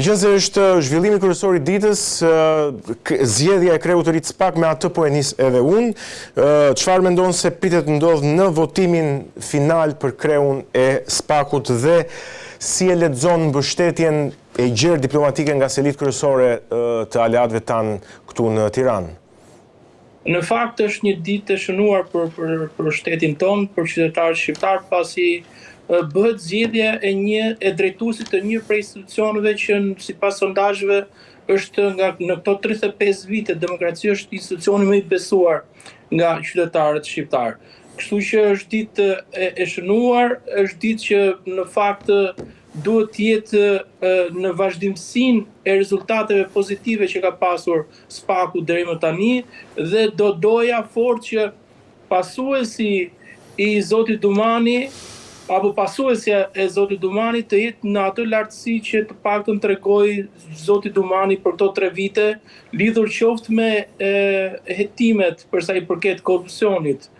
Meqense është zhvillimi kryesor i ditës, zgjedhja e kreut të ri të SPAK, me atë po e nis edhe unë. Çfarë mendon se pritet të ndodhë në votimin final për kreun e SPAK-ut dhe si e lexon mbështetjen e gjerë diplomatike nga selit kryesore të aleatëve tanë këtu në Tiranë? Në fakt është një ditë e shënuar për shtetin tonë, për qytetarët shqiptar, pasi bëhet zgjedhja e drejtuesit të një prej institucioneve që sipas sondazheve është në këto 35 vite demokracia është institucioni më i besuar nga qytetarët shqiptar. Kështu që është ditë e shënuar, është ditë që në fakt duhet të jetë në vazhdimsinë e rezultateve pozitive që ka pasur SPAK-u deri më tani, dhe doja fort që pasuesi i Zotit Dumani apo pasuesja e Zotit Dumani të jetë në atë lartësi që të paktën tregoi Zoti Dumani për këto 3 vite, lidhur qoftë me hetimet për sa i përket korrupsionit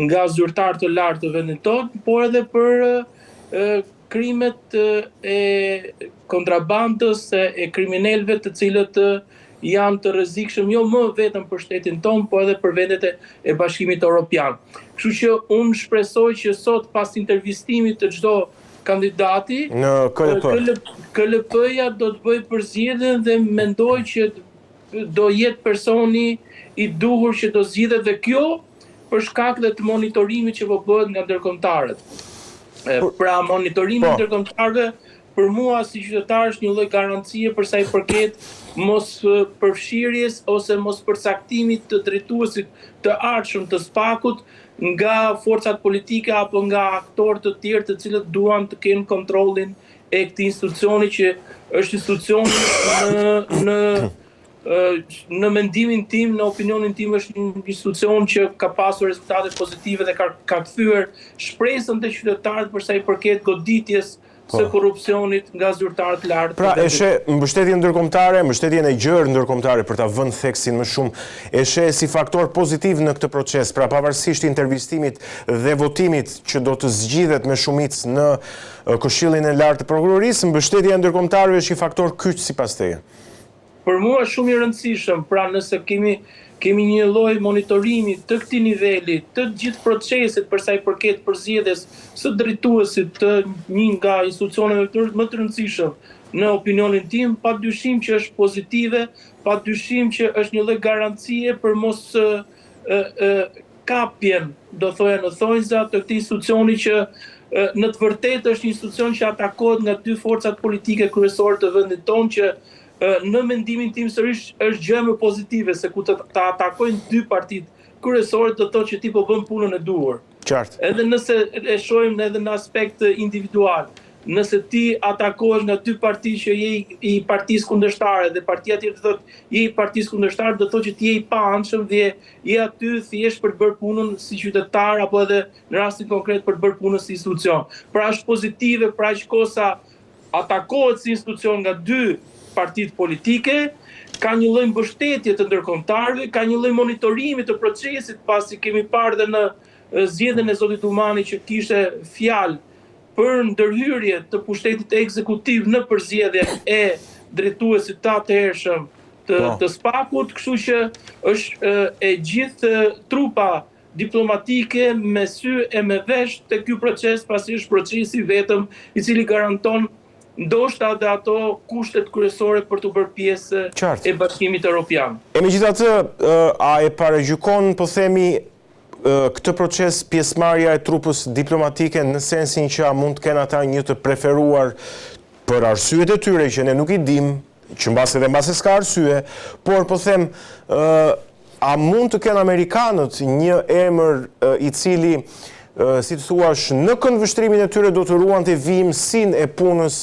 nga zyrtarë të lartë të vendit tonë, por edhe për krimet e kontrabandës e kriminalëve të cilët janë të rrezikshëm jo më vetëm për shtetin tonë, por edhe për vendet e Bashkimit Evropian. Kështu që unë shpresoj që sot pas intervistimit të çdo kandidati në KLP-ja do të bëjë përzgjedhjen dhe mendoj që do jetë personi i duhur që do zgjidhet, dhe kjo për shkak dhe të monitorimit që po bëhet nga ndërkombëtarët. Pra monitorimi ndërkombëtarëve për mua si qytetar është një lloj garancie për sa i përket mos përfshirjes ose mos përcaktimit të drejtuesit të ardhshëm të SPAK-ut nga forcat politike apo nga aktorë të tjerë të cilët duan të kenë kontrollin e këtij institucioni që është institucioni në mendimin tim, në opinionin tim, është një institucion që ka pasur rezultate pozitive dhe ka kthyer shpresën te qytetarët për sa i përket goditjes së korrupsionit nga zyrtarët lartë. Pra, e sheh mbështetjen ndërkombëtare, mbështetjen e gjerë ndërkombëtare për ta vënë theksin më shumë, e sheh si faktor pozitiv në këtë proces, pra pavarësisht intervistimit dhe votimit që do të zgjidhet me shumicë në Këshillin e Lartë të Prokurorisë, mbështetja e ndërkombëtarëve është një faktor kyç sipas teje. Për mua është shumë i rëndësishëm, pra nëse kemi një lloj monitorimi të këtij niveli, të gjithë procesit për sa i përket përzgjedhjes së drejtuesit të një nga institucioneve më të rëndësishëm në opinionin tim, padyshim që është pozitive, padyshim që është një lloj garancie për mos kapjen, do thoya në thonjza të këtij institucioni që në të vërtetë është një institucion që atakohet nga 2 forcat politike kryesore të vendit tonë, që në mendimin tim sërish është gjë më pozitive, se ku të atakojnë 2 partitë kryesore të thotë që ti po bën punën e duhur. Qartë. Edhe nëse e shohim edhe në aspekt individual, nëse ti atakohesh nga 2 parti që je i partisë kundërshtare dhe partia tjetër thotë je i partisë kundërshtare, do thotë që ti je i paanshëm dhe je aty thjesht për të bërë punën si qytetar apo edhe në rastin konkret për të bërë punën si institucion. Pra është pozitive, pra aq kosa atakohet si institucion nga 2 partitë politike, ka një lloj mbështetje të ndërkombëtarëve, ka një lloj monitorimi të procesit, pasi kemi parë dhe në zgjedhjen e Zotit Dumani që kishte fjalë për ndërhyrje të pushtetit ekzekutiv në përzgjedhjen e drejtuesit të atëhershëm të SPAK-ut, kështu që është e gjithë trupa diplomatike me sy e me vesh te ky proces, pasi është procesi vetëm i cili garanton ndoshta dhe ato kushtet kryesore për të bërë pjesë e Bashkimit Evropian. E megjithatë, a e paragjykon, po themi, këtë proces pjesëmarrja e trupës diplomatike në sensin që a mund të kenë ata një të preferuar për arsyet e tyre që ne nuk i dim, që mbase s'ka arsye, por po them, a mund të kenë amerikanët një emër i cili si të thuash, në këndvështrimin e tyre do të ruante vijimsinë e punës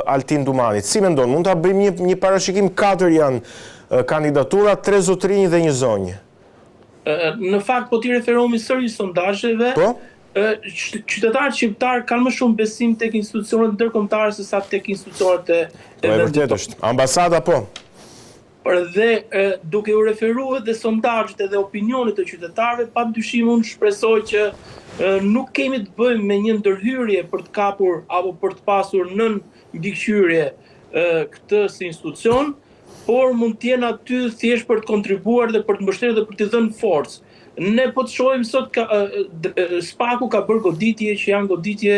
Altin Dumanit. Si mendon, mund ta bëjmë një parashikim, 4 janë kandidatura, 3 zotrinj dhe 1 zonjë. Në fakt po ti referohemi sërish sondazheve. Po? Qytetarët shqiptar kanë më shumë besim tek institucionet ndërkombëtare se sa tek institucionet e vërtet është. Ambasada po. Dhe duke u referuar dhe sondazhet dhe opinionit të qytetarëve, padyshim unë shpresoj që nuk kemi të bëjmë me një ndërhyrje për të kapur apo për të pasur nën mbikëqyrje këtë si institucion, por mund të jenë aty thjesht për të kontribuar dhe për të mbështetur dhe për të dhënë forcë. Ne po të shohim sot SPAK-u ka bërë goditje që janë goditje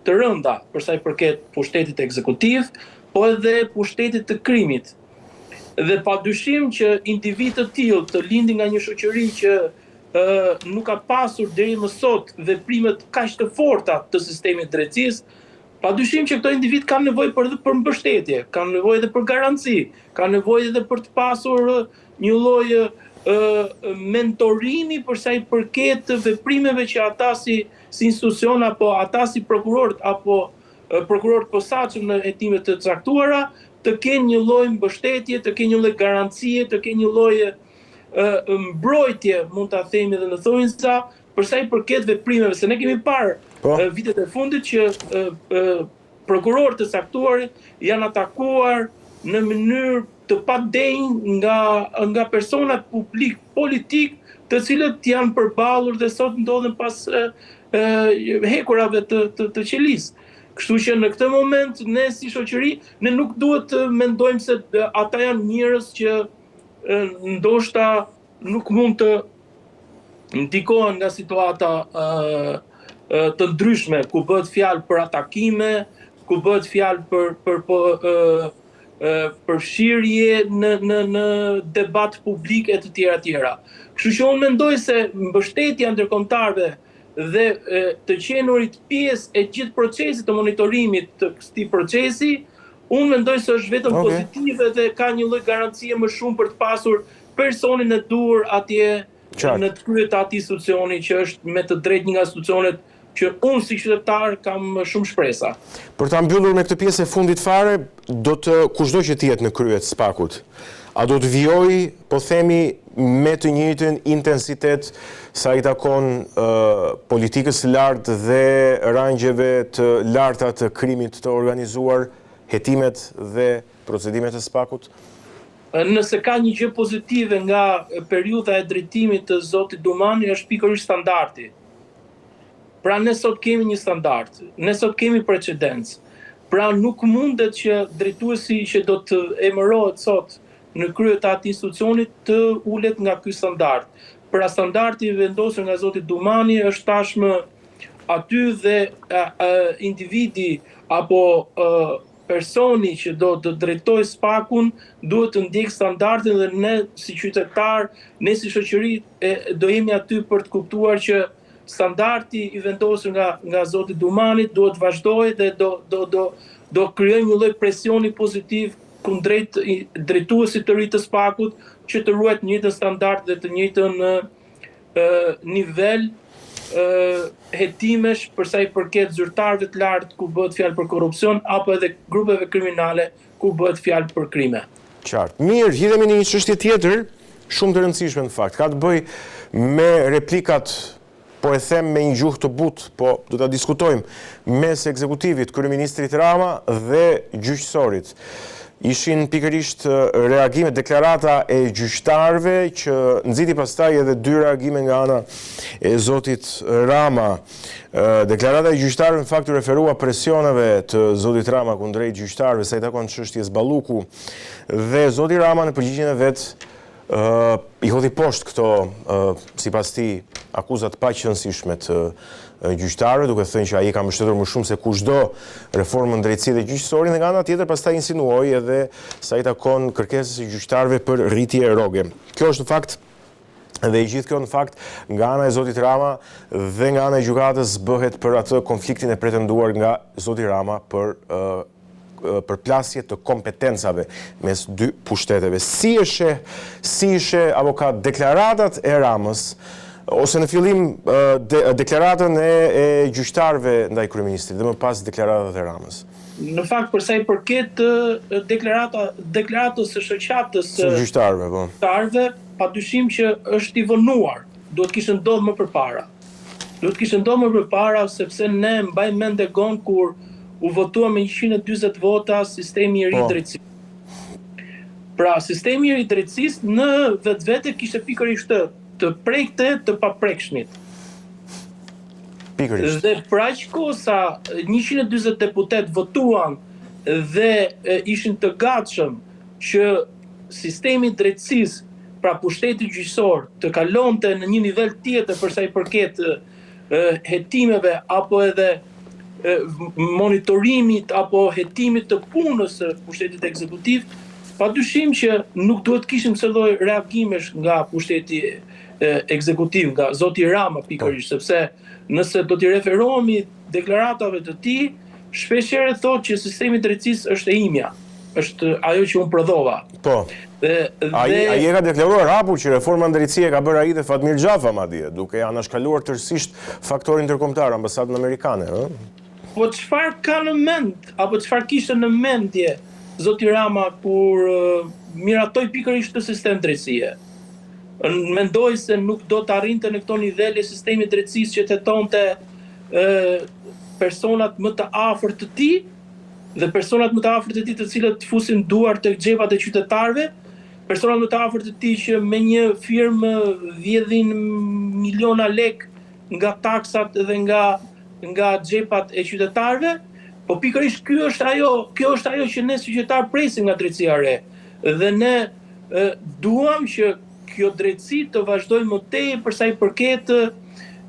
të rënda për sa i përket pushtetit ekzekutiv, po edhe pushtetit të krimit. Dhe padyshim që individ të tillë të lindin nga një shoqëri që nuk ka pasur deri më sot veprimet kaq të forta të sistemit drejtësisë, padyshim që këto individ kanë nevojë për mbështetje, kanë nevojë edhe për garanci, kanë nevojë edhe për të pasur një lloj mentorimi për sa i përket veprimeve që ata si institucion apo ata si prokurorët apo prokurorët posaçëm në hetime të caktuara të kenë një lloj mbështetje, të kenë një lloj garancie, të kenë një lloj mbrojtje, mund ta themi edhe në thonjza, për sa i përket veprimeve, se ne kemi parë vitet e fundit që prokurorët të caktuar janë atakuar në mënyrë të padenjë nga persona politik të cilët janë përballur dhe sot ndodhen pas hekurave të qelisë. Kështu që në këtë moment ne si shoqëri ne nuk duhet të mendojmë se ata janë njerëz që ndoshta nuk mund të ndikohen nga situata të ndryshme ku bëhet fjalë për atakime, ku bëhet fjalë për fshirje në debat publik e të tjera. Kështu që unë mendoj se mbështetja ndërkombëtarëve dhe të qenurit pjesë e gjithë procesit të monitorimit të këtij procesi, unë mendoj se është vetëm pozitive dhe ka një lloj garancie më shumë për të pasur personin e duhur atje në të krye të atij institucioni që është me të drejtë një nga institucionet që unë si qytetar kam shumë shpresa. Për ta mbyllur me këtë pjesë e fundit fare, kushdo që të jetë në krye të SPAK-ut, a do të vijojë, po themi, me të njëjtin intensitet sa i takon politikës së lartë dhe rangjeve të larta të krimit të organizuar, hetimet dhe procedimet e SPAK-ut? Nëse ka një gjë pozitive nga periudha e drejtimit të zotit Dumani është pikërisht standardi. Pra ne sot kemi një standard, ne sot kemi precedencë. Pra nuk mundet që drejtuesi që do të emërohet sot në krye të atij institucioni të ulet nga ky standard. Pra standardi vendosur nga zoti Dumani është tashmë aty dhe individi apo personi që do të drejtojë SPAK-un duhet të ndjek standardin dhe ne si qytetar, ne si shoqëri do jemi aty për të kuptuar që standardi i vendosur nga zoti Dumani duhet vazhdojë dhe do krijojë një lloj presioni pozitiv kundrejt drejtuesit të ri të SPAK-ut që të ruajë të njëjtën standard dhe të njëjtën nivel hetimesh për sa i përket zyrtarëve të lartë ku bëhet fjalë për korrupsion apo edhe grupeve kriminale ku bëhet fjalë për krime. Qartë. Mirë, hidhemi në një çështje tjetër, shumë të rëndësishme në fakt. Ka të bëjë me replikat, po e them me një gjuhë të butë, po do ta diskutojmë, mes ekzekutivit, kryeministrit Rama dhe gjyqësorit. Ishin pikërisht reagime, deklarata e gjyqtarëve që nxiti pastaj edhe dy reagime nga ana e zotit Rama. Deklarata e gjyqtarëve në fakt referua presioneve të zotit Rama kundrejt gjyqtarëve sa i takon çështjes Balluku dhe zoti Rama në përgjigjen e vet i hodhi poshtë këto sipas tij akuzat paqëndësishme të gjyqtarëve, duke thënë që ai ka mbështetur më shumë se kushdo reformën drejtësie dhe gjyqësorin dhe nga ana tjetër pastaj insinuoi edhe sa i takon kërkesës së gjyqtarëve për rritje roge. Kjo është në fakt dhe i gjithë kjo në fakt nga ana e zotit Rama dhe nga ana e gjykatës bëhet për atë konfliktin e pretenduar nga zoti Rama për përplasje të kompetencave mes dy pushteteve. Si e sheh avokat deklaratat e Ramës ose në fillim deklaratën e gjyqtarëve ndaj kryeministrit dhe më pas deklaratat e Ramës? Në fakt për sa i përket deklaratës së shoqatës së gjyqtarëve, po. Padyshim që është i vonuar. Duhet kishte ndodhur më përpara. Sepse ne mbaj mend e gon kur u votua me 140 vota sistemi i ri i drejtësisë. Pra, sistemi i ri i drejtësisë në vetvete kishte pikërisht të prekte të paprekshmit. Pikërisht. Dhe pra aq kohë sa 140 deputet votuan dhe ishin të gatshëm që sistemi i drejtësisë, pra pushteti gjyqësor, të kalonte në një nivel tjetër për sa i përket hetimeve apo edhe monitorimit apo hetimit të punës së pushtetit ekzekutiv, padyshim që nuk duhet kishim kësaj lloj reagimesh nga pushteti ekzekutiv, nga zoti Rama pikërisht, sepse nëse do t'i referohemi deklaratave të tij, shpeshherë thotë që sistemi i drejtësisë është e imja, është ajo që unë prodhova. Po. Ai e ka deklaruar hapur që reforma në drejtësi ka bërë ai dhe Fatmir Xhafa madje, duke anashkaluar tërësisht faktorin ndërkombëtar, ambasadën amerikane, ëh? Po çfarë ka në mend, apo çfarë kishte në mendje zoti Rama kur miratoi pikërisht të sistem drejtësie? Mendoj se nuk do të arrinte në këto nivele sistemi i drejtësisë që tetonte personat më të afërt të tij dhe personat më të afërt të tij të cilët fusin duar tek xhepat e qytetarëve, personat më të afërt të tij që me një firmë vjedhin miliona lek nga taksat dhe nga xhepat e qytetarëve, po pikërisht kjo është ajo që ne si qytetar presim nga drejtësia e re. Dhe ne duam që kjo drejtësi të vazhdojë më tej për sa i përket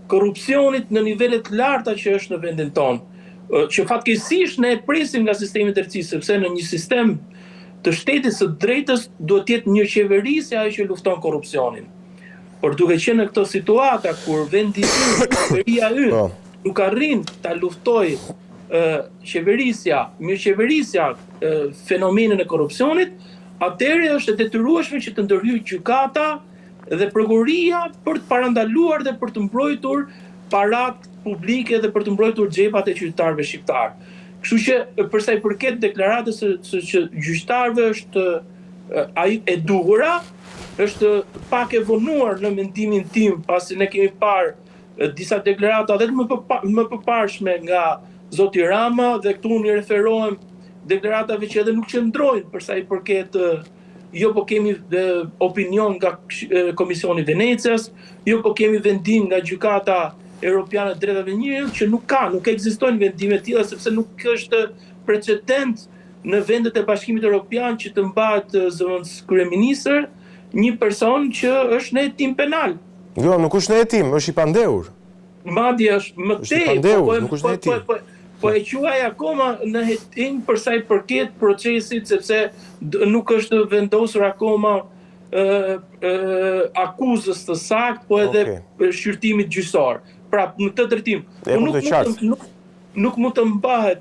korrupsionit në nivelet të larta që është në vendin tonë. Që fatkeqësisht ne e presim nga sistemi i drejtësisë, sepse në një sistem të shtetit së drejtës duhet të jetë një qeverisje ajo që lufton korrupsionin. Por duke qenë në këtë situata kur vendi qeveria ynë nuk arrin ta luftojë mirëqeverisja fenomenin e korrupsionit, atëherë është e detyrueshme që të ndërhyjë gjykata dhe prokuroria për të parandaluar dhe për të mbrojtur parat publike dhe për të mbrojtur xhepat e qytetarëve shqiptar. Kështu që për sa i përket deklaratës së gjyqtarëve është e duhura, është pak e vonuar në mendimin tim, pasi ne kemi parë disa deklarata dhe më përparshme nga zoti Rama dhe këtu unë referohem deklaratave që edhe nuk qëndrojnë për sa i përket jo po kemi opinion nga Komisioni Venecias, jo po kemi vendim nga Gjykata Europiane e Drejtave të Njerëzit, që nuk ekzistojnë vendime të tilla sepse nuk është precedent në vendet e Bashkimit Evropian që të mbahet zëvendës kryeministër një person që është në hetim penal. Jo, nuk është në hetim, është i pandehur. Madje është më tej, po e quaj akoma në hetim për sa i përket procesit, sepse nuk është vendosur akoma akuzës të saktë, po edhe shqyrtimit gjyqësor. Pra, në këtë drejtim, nuk mund të mbahet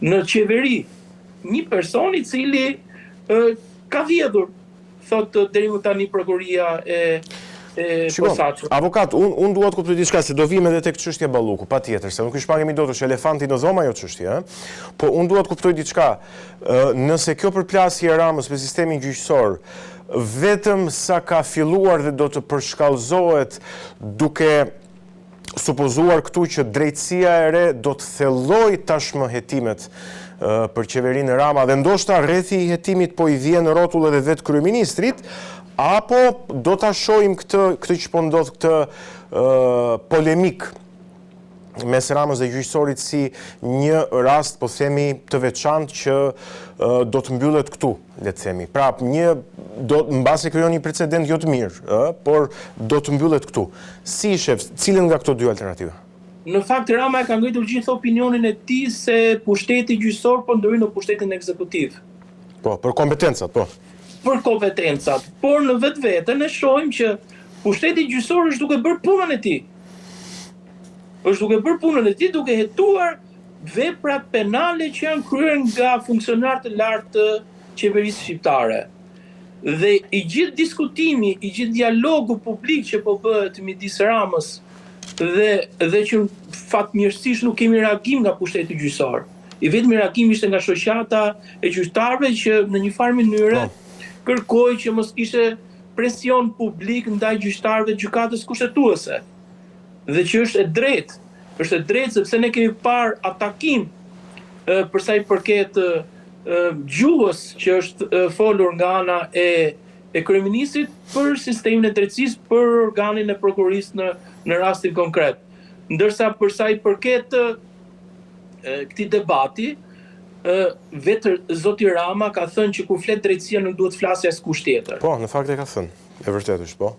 në qeveri një person i cili ka vjedhur, thotë deri më tani prokuroria e posaçme. Avokat, unë dua të kuptoj diçka, se do vim edhe tek çështja Balluku, patjetër, se nuk është pagemi dot është elefanti në dhomë ajo çështje, po unë dua të kuptoj diçka. Nëse kjo përplasje e Ramës me sistemin gjyqësor vetëm sa ka filluar dhe do të përshkallëzohet duke supozuar këtu që drejtësia e re do të thellojë tashmë hetimet për qeverinë Rama dhe ndoshta rrethi i hetimit po i vjen rrotull edhe vet kryeministrit, apo do ta shohim këtë që po ndodh këtë polemik mes Ramës dhe gjyqësorit si një rast, po themi, të veçantë që do të mbyllet këtu, le të themi. Pra, mbase krijon një precedent jo të mirë, por do të mbyllet këtu. Si shef, cilën nga këto dy alternativa? Në fakt, Rama e ka ngritur gjithë opinionin e tij se pushteti gjyqësor po ndryhej në pushtetin ekzekutiv. Po, për kompetencat, po. Për kompetencat, por në vetvete ne shohim që pushteti gjyqësor është duke bërë punën e tij. Duke hetuar veprat penale që janë kryer nga funksionarë të lartë të qeverisë shqiptare. Dhe i gjithë diskutimi, i gjithë dialogu publik që po bëhet midis Ramës dhe që fatmirësisht nuk kemi reagim nga pushteti gjyqësor. I vetmi reagim ishte nga shoqata e gjyqtarëve që në një farë mënyrë kërkoi që mos kishte presion publik ndaj gjyqtarëve të gjykatës kushtetuese. Dhe që është e drejtë sepse ne kemi parë atakim për sa i përket gjuhës që është folur nga ana e kryeministrit për sistemin e drejtësisë, për organin e prokurorisë në rastin konkret. Ndërsa për sa i përket këtij debati, vetë zoti Rama ka thënë që kur flet drejtësia nuk duhet flasë askush tjetër. Po, në fakt e ka thënë. E vërtet është, po.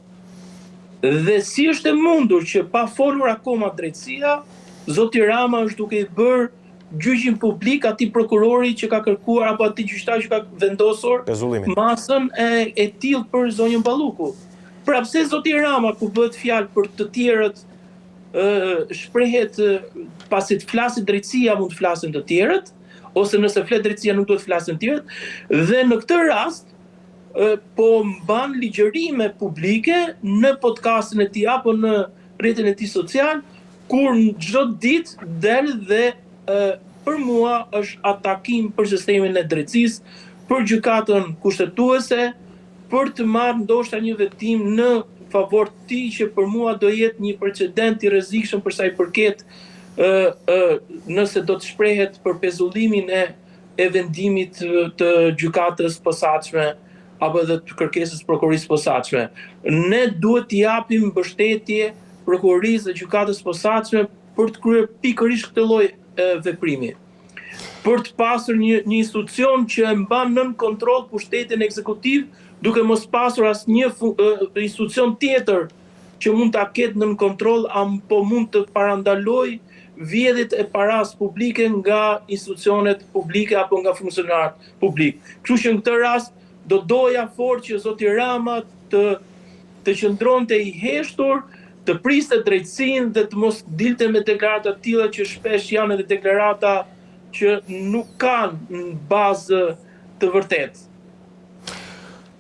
Dhe si është e mundur që pa folur akoma drejtësia, zoti Rama është duke i bërë gjyqin publik atij prokurori që ka kërkuar apo atij gjyqtar që ka vendosur Pezullimin. masën e tillë për zonjën Balluku. Pra pse zoti Rama ku bëhet fjalë për të tjerët shprehet pasi të flasit drejtësia mund të flasin të tjerët, ose nëse flet drejtësia nuk duhet të flasin të tjerët, dhe në këtë rast po mban ligjërime publike në podcastin e tij apo në rrjetin e tij social, kur çdo ditë del dhe për mua është atakim për sistemin e drejtësisë, për gjykatën kushtetuese, për të marrë ndoshta një vetim në favor të tij që për mua do jetë një precedent i rrezikshëm për sa i përket nëse do të shprehet për pezullimin e vendimit të gjykatës posaçme apo edhe të kërkesës prokurisë posaçme. Ne duhet t'i japim mbështetje prokurisë dhe gjykatës posaçme për të kryer pikërisht këtë lloj veprimi. Për të pasur një institucion që e mban nën kontroll pushtetin ekzekutiv, duke mos pasur asnjë institucion tjetër që mund ta ketë nën kontroll, po mund të parandaloj vjedhjet e paras publike nga institucionet publike apo nga funksionarët publik. Kështu që në këtë rast do doja fort që zoti Rama të qëndronte i heshtur, të priste drejtësinë dhe të mos dilte me deklarata të tilla që shpesh janë edhe deklarata që nuk kanë në bazë të vërtetë.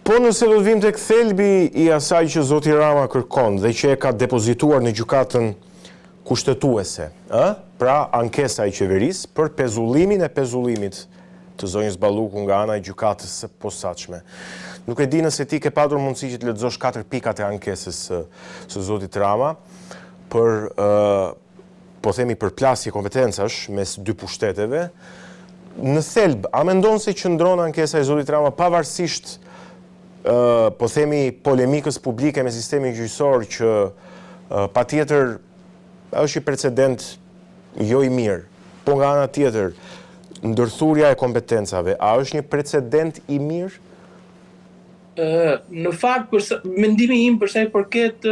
Po nëse do të vim tek thelbi i asaj që zoti Rama kërkon dhe që e ka depozituar në gjykatën kushtetuese, pra ankesa e qeverisë për pezullimin e pezullimit të zonjës Balluku nga ana e gjykatës së posaçme. Nuk e di nëse ti ke patur mundësi që të lexosh 4 pikat e ankesës së zotit Rama për po themi për plasje kompetencash mes dy pushteteve. Në thelb, a mendon se qëndron ankesa e zotit Rama pavarësisht po themi polemikës publike me sistemin gjyqësor që patjetër është një precedent jo i mirë, po nga ana tjetër ndërthurja e kompetencave, a është një precedent i mirë? Në fakt, mendimi im për sa i përket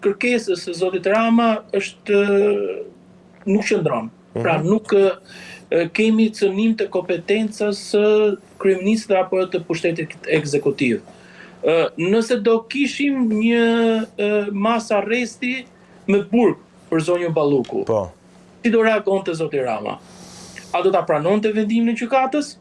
kërkesës së zotit Rama është nuk qëndron. Pra nuk kemi cënim të kompetencës së kryeministrit apo të pushtetit ekzekutiv. Nëse do kishim një mas arresti me burg për zonjën Balluku, si do reagonte zoti Rama? A do ta pranonte vendimin e gjykatës?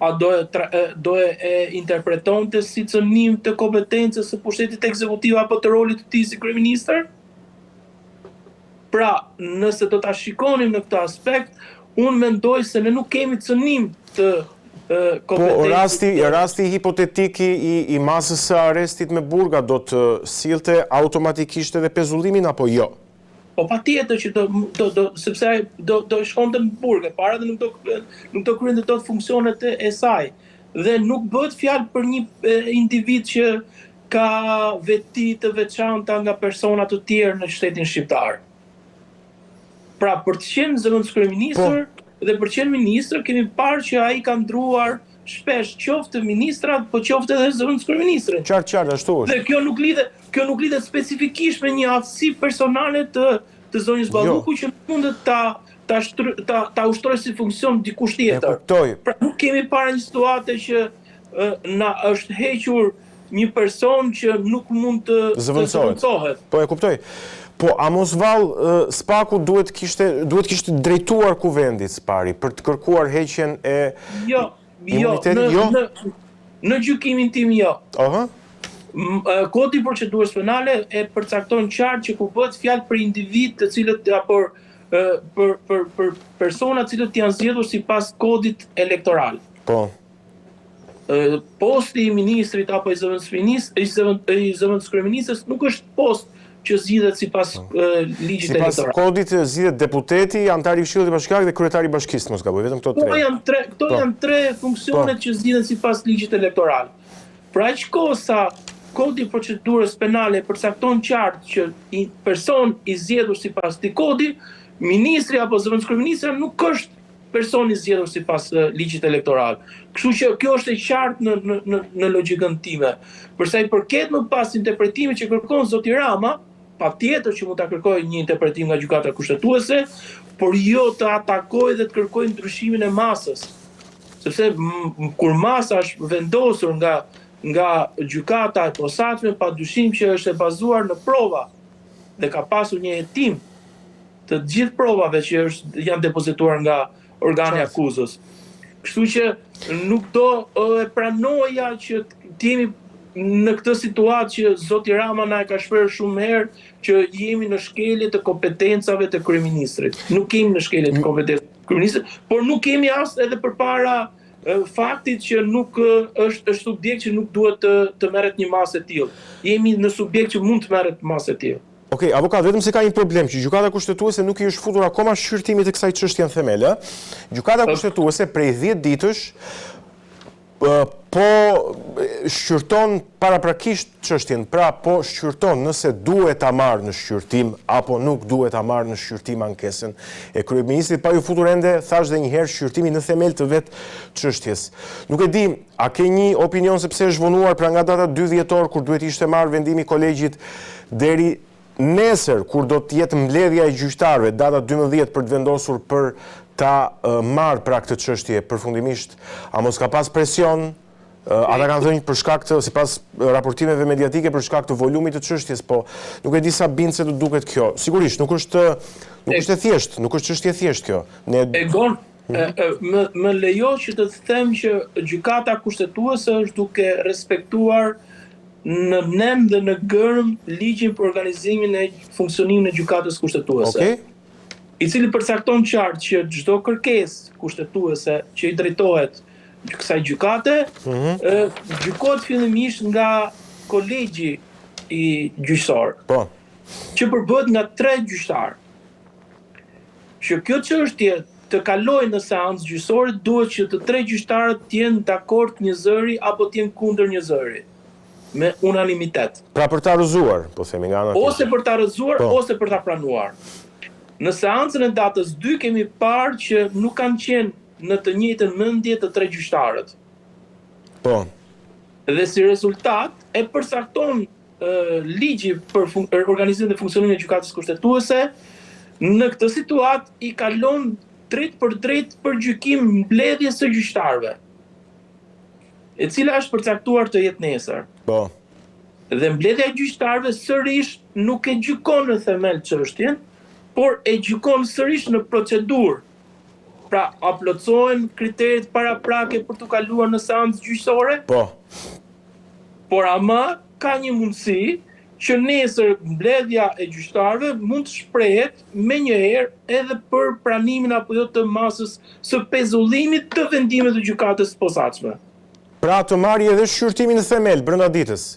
A do e interpretonte si cënim të kompetencës së pushtetit ekzekutiv apo të rolit të tij si kryeministër? Pra, nëse do ta shikonim në këtë aspekt, unë mendoj se ne nuk kemi cënim të kompetencës. Po, rasti hipotetik i masës së arrestit me burga do të sillte automatikisht edhe pezullimin apo jo? Po patjetër që sepse do shkonte në burg, e para dhe nuk do kryente dot funksionet e saj. Dhe nuk bëhet fjalë për një individ që ka veti të veçanta nga persona të tjerë në shtetin shqiptar. Pra, për të qenë zëvendës kryeministër dhe për të qenë ministër, kemi parë që ai ka ndruar shpesh qoftë ministrat, po qoftë edhe zëvendës kryeministrit. Qartë, ashtu është. Dhe kjo nuk lidhet specifikisht me një aftësi personale të zonjës Balluku që nuk mundet ta ushtrojë si funksion dikush tjetër. Pra nuk kemi parë një situatë që na është hequr një person që nuk mund të zëvendësohet. Po e kuptoj. Po, a mos vallë SPAK-u duhet kishte drejtuar kuvendit s'pari për të kërkuar heqjen e imunitetit? Në gjykimin tim jo. Kodi i procedurës penale e përcakton qartë që ku bëhet fjalë për individ të cilët apo për persona të cilët janë zgjedhur sipas kodit elektoral. Po. Posti i ministrit apo i zëvendës kryeministës nuk është post që zgjidhet sipas ligjit elektoral. Sipas kodit zgjidhet deputeti, antari i Këshillit të Bashkiakut dhe kryetari i bashkisë, mos gaboj, vetëm këto tre. Këto janë tre funksionet që zgjidhen sipas ligjit elektoral. Pra aq kohë sa kodi i procedurës penale përcakton qartë që person i zgjedhur sipas këtij kodi, ministri apo zëvendës kryeministra nuk është personi zgjedhur sipas ligjit elektoral. Kështu që kjo është e qartë në logjikën time. Për sa i përket më pas interpretimit që kërkon zoti Rama, patjetër që mund ta kërkojë një interpretim nga gjykata kushtetuese, por jo të atakojë dhe të kërkojë ndryshimin e masës. Sepse kur masa është vendosur nga gjykata e posaçme, padyshim që është e bazuar në prova dhe ka pasur një hetim të gjithë provave që janë depozituar nga organi akuzës. Kështu që nuk do e pranoja që t'jemi në këtë situatë që zoti Rama na e ka shprehur shumë herë që jemi në shkelje të kompetencave të kryeministrit. Nuk jemi në shkelje të kompetencave të kryeministrit, por nuk kemi as edhe përpara faktit që nuk është subjekt që nuk duhet të merret një masë e tillë. Jemi në subjekt që mund të merret masë e tillë. Okej, avokat, vetëm se ka një problem që gjykata kushtetuese nuk i është futur akoma shqyrtimit të kësaj çështje në themel, Gjykata kushtetuese prej 10 ditësh po shqyrton paraprakisht çështjen, pra po shqyrton nëse duhet ta marrë në shqyrtim apo nuk duhet ta marrë në shqyrtim ankesën e kryeministrit, pa ju futur ende, thash dhe një herë, shqyrtimin në themel të vetë çështjes. Nuk e di, a ke një opinion sepse është vonuar pra nga data 2 dhjetor kur duhet ishte marrë vendimi i kolegjit deri nesër, kur do të jetë mbledhja e gjyqtarëve, data 12 për të vendosur për ta marrë pra këtë çështje përfundimisht, a mos ka pas presion? Ata kanë thënë për shkak të, sipas raportimeve mediatike, për shkak të volumit të çështjes, po nuk e di sa bindse të duket kjo. Sigurisht, nuk është e thjeshtë, nuk është çështje thjeshtë kjo. Egon, më lejo që të them që gjykata kushtetuese është duke respektuar në nem dhe në gërm ligjin për organizimin e funksionimit në gjykatës kushtetuese. Okay. I cili përcakton qartë që çdo kërkesë kushtetuese që i drejtohet kësaj gjykate, gjykohet fillimisht nga kolegji i gjyqësor. Po. Që përbëhet nga 3 gjyqtarë. Që kjo çështje të kalojë në seancë gjyqësore, duhet që të 3 gjyqtarët të jenë dakord një zëri apo të jenë kundër një zëri. Me unanimitet. Pra për ta rrëzuar, po themi nga ana tjetër. Ose për ta rrëzuar, ose për ta pranuar. Në seancën e datës 2 kemi parë që nuk kanë qenë në të njëjtën mendje të 3 gjyqtarët. Po. Dhe si rezultat e përcakton ligji për organizimin dhe funksionimin e gjykatës kushtetuese, në këtë situatë i kalon drejt për gjykim mbledhjes së gjyqtarëve, e cila është përcaktuar të jetë nesër. Po. Dhe mbledhja e gjyqtarëve sërish nuk e gjykon në themel çështjen, por e gjykon sërish në procedurë. Pra, a plotësohen kriteret paraprake për të kaluar në seancë gjyqësore? Po. Por ama ka një mundësi që nesër mbledhja e gjyqtarëve mund të shprehet menjëherë edhe për pranimin apo jo të masës së pezullimit të vendimeve të gjykatës së posaçme. Pra të marrë edhe shqyrtimin në themel brenda ditës.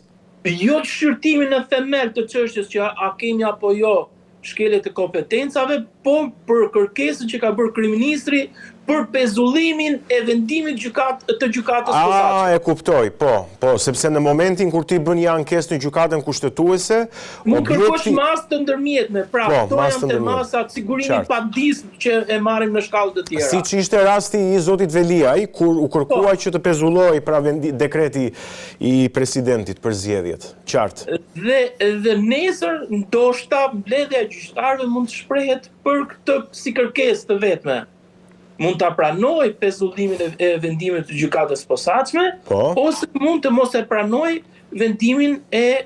Jo shqyrtimin në themel të çështjes që a kemi apo jo shkelje të kompetencave, po për kërkesën që ka bërë kryeministri për pezullimin e vendimit të gjykatës posaçme. E kuptoj, po, sepse në momentin kur ti bën një ankesë në gjykatën kushtetuese, mund kërkosh masë të ndërmjetme, pra këto janë te masat sigurimi padism që e marrim në shkallë të tjera. Siç ishte rasti i zotit Veliaj, kur u kërkuaj që të pezulloj pra dekreti i presidentit për zgjedhjet. Qartë. Dhe nesër ndoshta mbledhja e gjyqtarëve mund të shprehet për këtë si kërkesë të vetme. Mund ta pranoj pezullimin e vendimit të gjykatës posaçme, ose mund të mos e pranoj vendimin e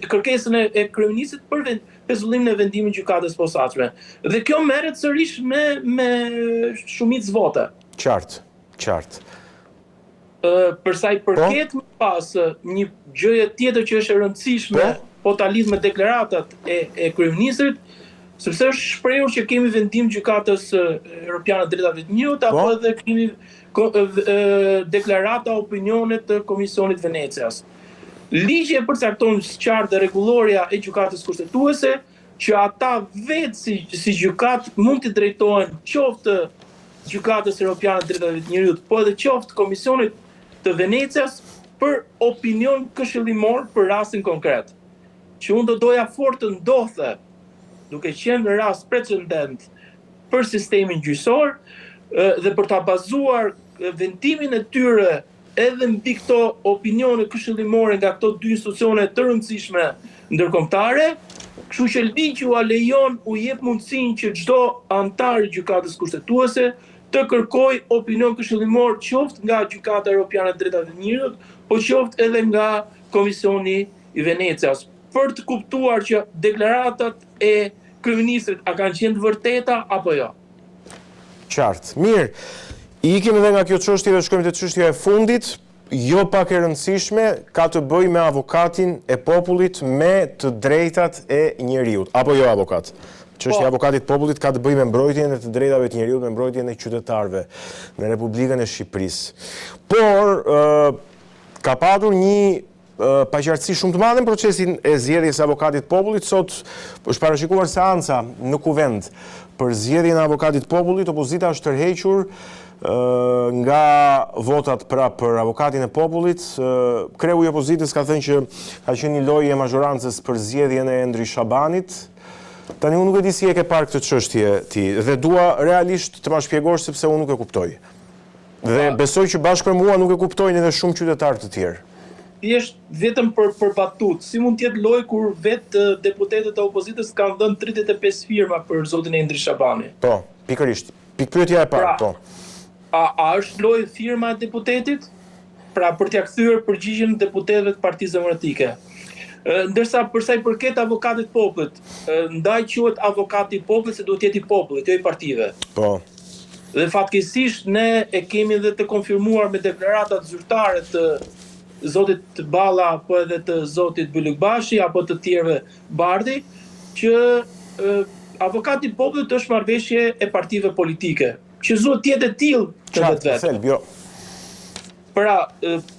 kërkesën e kryeministit për pezullimin e vendimit të gjykatës posaçme. Dhe kjo merret sërish me shumicë vote. Qartë. Për sa i përket më pas një gjë tjetër që është e rëndësishme, po ta lidh me deklaratat e kryeministrit, sepse është shprehur që kemi vendim gjykatës Europiane Drejtave të Njerëzit, apo edhe kemi deklarata opinione të Komisionit Venecias. Ligji e përcakton qartë dhe rregulloria e gjykatës kushtetuese që ata vetë si gjykatë mund të drejtohen qoftë gjykatës Europiane Drejtave të Njerëzit, po edhe qoftë Komisionit të Venecias për opinion këshillimor për rastin konkret. Që unë do doja fort të ndodhte duke qenë në rast precedent për sistemin gjyqësor, dhe për ta bazuar vendimin e tyre edhe mbi këto opinione këshillimore nga këto dy institucione të rëndësishme ndërkombëtare, kështu që ligji u lejon, u jep mundësinë që çdo antar i gjykatës kushtetuese të kërkoj opinion këshillimor qoftë nga Gjykata Evropiane e Drejtave të Njerëzit, po qoftë edhe nga Komisioni i Venecias, për të kuptuar që deklaratat e kryeministrit a kanë qenë të vërteta apo jo. Qartë. Mirë. Ikim edhe nga kjo çështje dhe shkojmë te çështja e fundit, jo pak e rëndësishme, ka të bëjë me avokatin e popullit me të drejtat e njeriut. Apo jo, avokat? Çështja e avokatit të popullit ka të bëjë me mbrojtjen e të drejtave të njeriut, me mbrojtjen e qytetarëve në Republikën e Shqipërisë. Por ka patur një paqartësi shumë të madhe në procesin e zgjedhjes së avokatit të popullit. Sot është parashikuar seanca në Kuvend për zgjedhjen e avokatit të popullit. Opozita është tërhequr nga votat për avokatin e popullit. Kreu i opozitës ka thënë që ka qenë një lojë e mazhorancës për zgjedhjen e Endri Shabanit. Tani unë nuk e di si e ke parë këtë çështje ti, dhe dua realisht të ma shpjegosh sepse unë nuk e kuptoj. Dhe besoj që bashkë me mua nuk e kuptojnë edhe shumë qytetarë të tjerë. Thjesht vetëm për batut. Si mund të jetë lojë kur vetë deputetët e opozitës kanë dhënë 35 firma për zotin Endri Shabani? Po, pikërisht. Pikpyetja e parë, po. A është lojë firma e deputetit? Pra për t'ia kthyer përgjigjen deputetëve të Partisë Demokratike. Ndërsa për sa i përket avokatit popullit, ndaj quhet avokati i popullit se duhet të jetë i popullit, jo i partive. Po. Dhe fatkeqësisht ne e kemi edhe të konfirmuar me deklaratat zyrtare të zotit Balla apo edhe të zotit Bylykbashi apo të tjerëve Bardhi, që avokati i popullit është marrëveshje e partive politike, që duhet të jetë e tillë të vetë. Pra,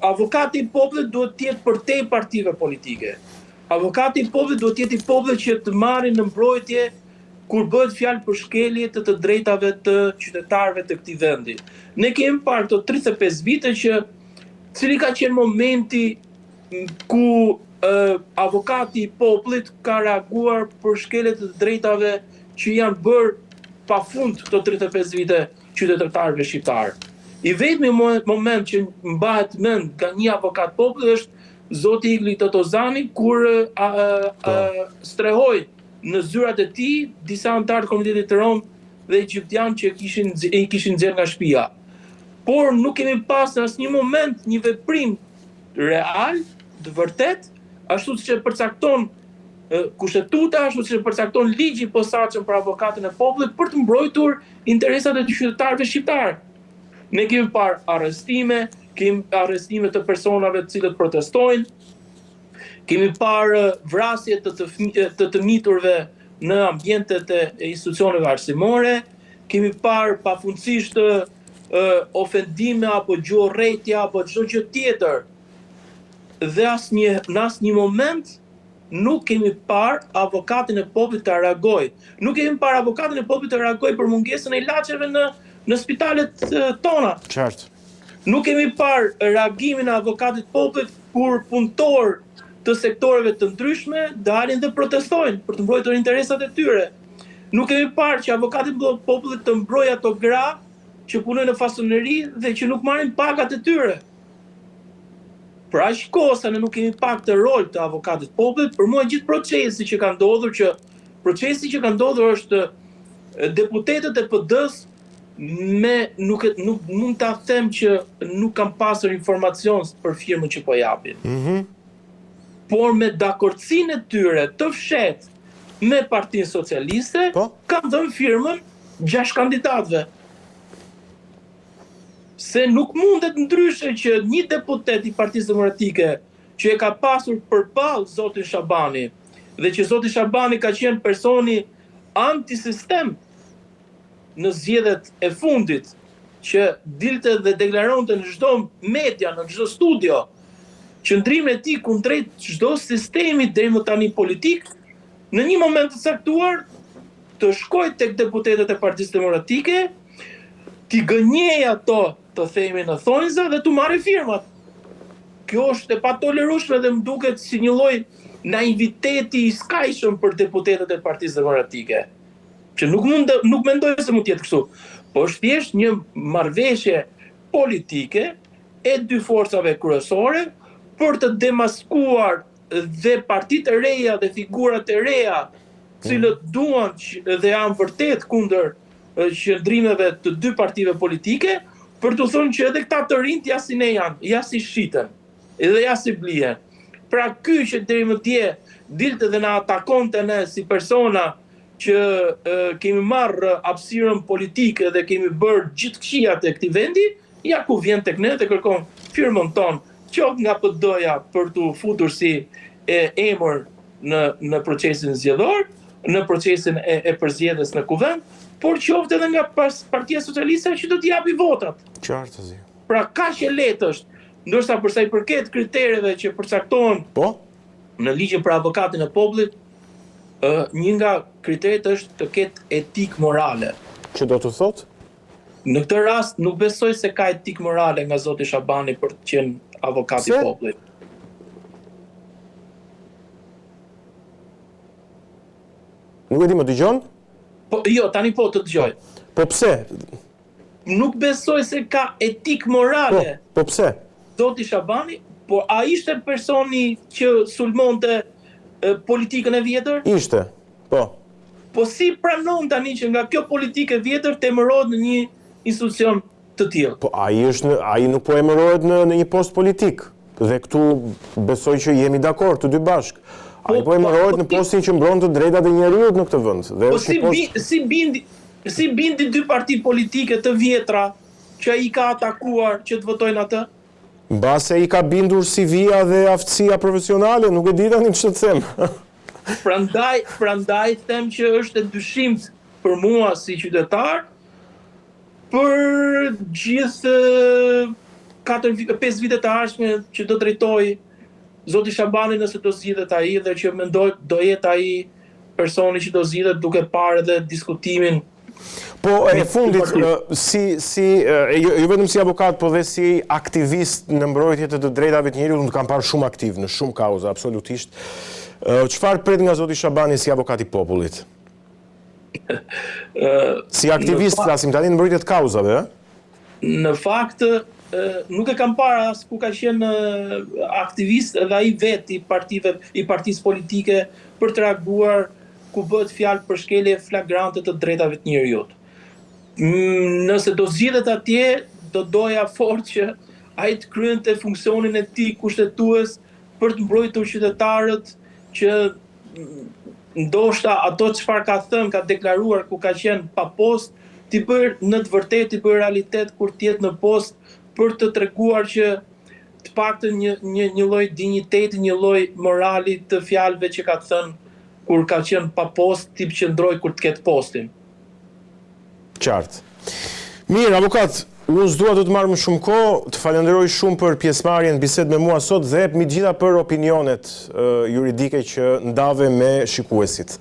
avokati i popullit duhet të jetë përtej partive politike. Avokati i popullit duhet të jetë i popullit që të marrin në mbrojtje kur bëhet fjalë për shkelje të drejtave të qytetarëve të këtij vendi. Ne kemi parë këto 35 vite që cili ka qenë momenti ku avokati i popullit ka reaguar për shkelje të drejtave që janë bërë pafund këto 35 vite qytetarëve shqiptarë. I vetmi moment që mbahet mend nga një avokat populli është zoti Igli Totozani, kur strehoi në zyrat e tij disa antar të Komitetit të Rom dhe egjiptian që i kishin nxjerrë nga shtëpia. Por nuk kemi pas në asnjë moment një veprim real, të vërtet, ashtu siç e përcakton kushtetuta, ashtu siç e përcakton ligji i posaçëm për avokatin e popullit për të mbrojtur interesat e qytetarëve shqiptar. Ne kemi parë arrestime, kemi arrestime të personave të cilët protestojnë, kemi parë vrasje të miturve në ambientet e institucioneve arsimore, kemi parë pafundësisht ofendime apo gjuhërrejtja apo çdo gjë tjetër. Dhe në asnjë moment nuk kemi parë avokatin e popullit të reagojë. Nuk kemi parë avokatin e popullit të reagojë për mungesën e ilaçeve në spitalet tona. Qartë. Nuk kemi parë reagimin e avokatit popullit kur punëtor të sektoreve të ndryshme dalin dhe protestojnë për të mbrojtur interesat e tyre. Nuk kemi parë që avokati i popullit të mbrojë ato gra që punojnë në fasoneri dhe që nuk marrin pagat e tyre. Për aq kohë sa ne nuk kemi pak të rol të avokatit popullit, për mua gjithë procesi që ka ndodhur është deputetët e PD-s nuk mund ta them që nuk kam pasur informacion për firmën që po japin. Por me dakordsinë e tyre të fshehtë me Partinë Socialiste, kanë dhënë firmën 6 kandidatëve. Se nuk mundet ndryshe që një deputet i Partisë Demokratike që e ka pasur përballë zotin Shabani dhe që zoti Shabani ka qenë personi antisistem në zgjedhjet e fundit, që dilte dhe deklaronte në çdo media, në çdo studio, qëndrimin e tij kundrejt çdo sistemi deri më tani politik, në një moment të caktuar të shkojë tek deputetët e Partisë Demokratike, t'i gënjej ato, të themi në thonjza, dhe t'u marrë firmat. Kjo është e patolerueshme dhe më duket si një lloj naiviteti i skajshëm për deputetët e Partisë Demokratike, që nuk mendoj se mund të jetë kështu. po është thjesht një marrëveshje politike e dy forcave kryesore për të demaskuar dhe partitë e reja dhe figurat e reja cilët duan dhe janë vërtet kundër qëndrimeve të dy partive politike, për të thënë që edhe këta të rinjt ja si ne janë, ja si shiten, edhe ja si blihen. Pra ky që deri më dje dilte dhe na atakonte ne si persona që kemi marrë hapësirën politike dhe kemi bërë gjithë këqijat e këtij vendi, ja ku vjen tek ne dhe kërkon firmën tonë, qoftë nga PD-ja për të futur si emër në procesin zgjedhor, në procesin e përzgjedhjes në kuvend, por qoftë edhe nga Partia Socialiste që do t'i japi votat. Qartë, zi. Pra kaq e lehtë është, ndërsa për sa i përket kritereve që përcaktohen në ligjin për avokatin e popullit, një nga kriteret është të ketë etik morale. Që do të thotë? Në këtë rast nuk besoj se ka etik morale nga zoti Shabani për të qenë avokati i popullit. Nuk e di, më dëgjon? Po, jo, tani po të dëgjoj. Po pse? Nuk besoj se ka etik morale. Po pse? Zoti Shabani, por a ishte personi që sulmonte politikën e vjetër? Ishte, po. Po si pranon tani që nga kjo politikë e vjetër temërohet në një institucion të tillë? Po ai nuk po emërohet në një post politik. Dhe këtu besoj që jemi dakord të dy bashk. Ai po emërohet në postin që mbron të drejtat e njerëzit në këtë vend. Po si bindi dy parti politike të vjetra që ai ka atakuar që të votojnë atë? Mbase i ka bindur CV-ja dhe aftësia profesionale, nuk e di tani ç'të them. Prandaj them që është e dyshimt për mua si qytetar për gjithë 5 vite të ardhshme që do drejtoj zoti Shabani nëse do zgjidhet ai dhe që mendoj do jetë ai personi që do zgjidhet duke parë edhe diskutimin. Po e fundit, jo vetëm si avokat, po dhe si aktivist në mbrojtje të drejtave të njerëzit, unë kam parë shumë aktiv në shumë kauza, absolutisht. Çfarë pret nga zoti Shabani si avokat i popullit? Si aktivist flasim tani në mbrojtje të kauzave, Në fakt, nuk e kam parë as ku ka qenë aktivist edhe ai vetë i partisë politike për të reaguar ku bëhet fjalë për shkelje flagrante të drejtave të njerëzit. Nëse do zgjidhet atje, do doja fort që ai të kryente funksionin e tij kushtetues për të mbrojtur qytetarët që ndoshta ato çfarë ka thënë, ka deklaruar ku ka qenë pa post, t'i bërë në të vërtetë, t'i bërë realitet kur t'jetë në post për të treguar që të paktën një lloj dinjiteti, një lloj morali të fjalëve që ka thënë kur ka qenë pa post, t'i qëndroj kur të ketë postin. Qartë. Mirë, avokat, unë s'dua të marr më shumë kohë, të falenderoj shumë për pjesëmarrjen në bisedë me mua sot dhe mbi gjitha për opinionet juridike që ndave me shikuesit.